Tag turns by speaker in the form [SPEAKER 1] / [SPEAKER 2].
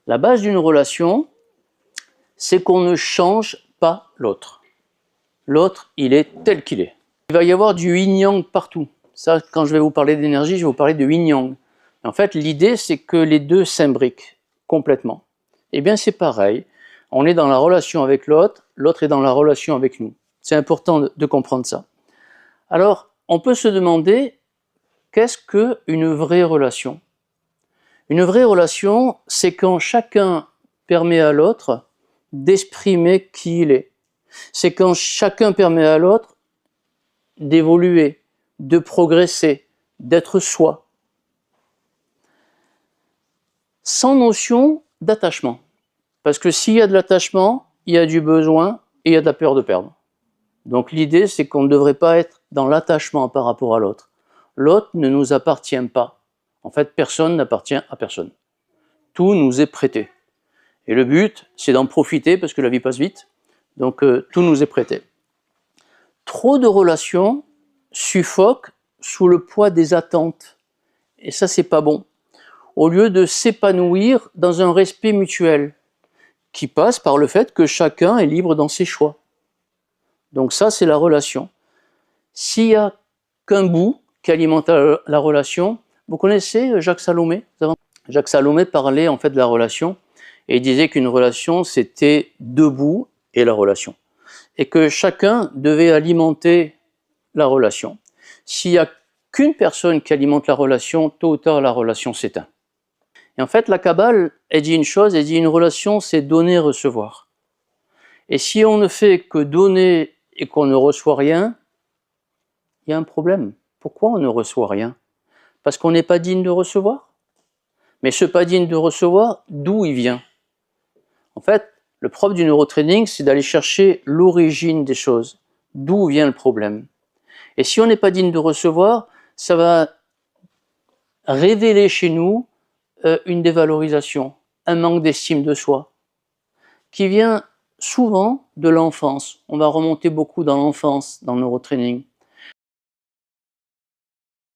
[SPEAKER 1] La base d'une relation, c'est qu'on ne change pas l'autre. L'autre, il est tel qu'il est. Il va y avoir du yin-yang partout. Ça, quand je vais vous parler d'énergie, je vais vous parler de yin-yang. En fait, l'idée, c'est que les deux s'imbriquent complètement. Eh bien, c'est pareil. On est dans la relation avec l'autre, l'autre est dans la relation avec nous. C'est important de comprendre ça. Alors, on peut se demander, qu'est-ce qu'une vraie relation? Une vraie relation, c'est quand chacun permet à l'autre d'exprimer qui il est. C'est quand chacun permet à l'autre d'évoluer, de progresser, d'être soi. Sans notion d'attachement. Parce que s'il y a de l'attachement, il y a du besoin et il y a de la peur de perdre. Donc l'idée, c'est qu'on ne devrait pas être dans l'attachement par rapport à l'autre. L'autre ne nous appartient pas. En fait, personne n'appartient à personne. Tout nous est prêté. Et le but, c'est d'en profiter parce que la vie passe vite. Donc tout nous est prêté. Trop de relations suffoquent sous le poids des attentes. Et ça, c'est pas bon. Au lieu de s'épanouir dans un respect mutuel, qui passe par le fait que chacun est libre dans ses choix. Donc ça, c'est la relation. S'il n'y a qu'un bout qui alimente la relation, vous connaissez Jacques Salomé? Jacques Salomé parlait en fait de la relation, et il disait qu'une relation, c'était deux bouts et la relation. Et que chacun devait alimenter la relation. S'il n'y a qu'une personne qui alimente la relation, tôt ou tard, la relation s'éteint. Et en fait, la Kabbale, elle dit une chose, elle dit une relation, c'est donner, recevoir. Et si on ne fait que donner et qu'on ne reçoit rien, il y a un problème. Pourquoi on ne reçoit rien? Parce qu'on n'est pas digne de recevoir? Mais ce pas digne de recevoir, d'où il vient? En fait, le propre du neurotraining, c'est d'aller chercher l'origine des choses. D'où vient le problème? Et si on n'est pas digne de recevoir, ça va révéler chez nous une dévalorisation, un manque d'estime de soi, qui vient souvent de l'enfance. On va remonter beaucoup dans l'enfance, dans le neurotraining.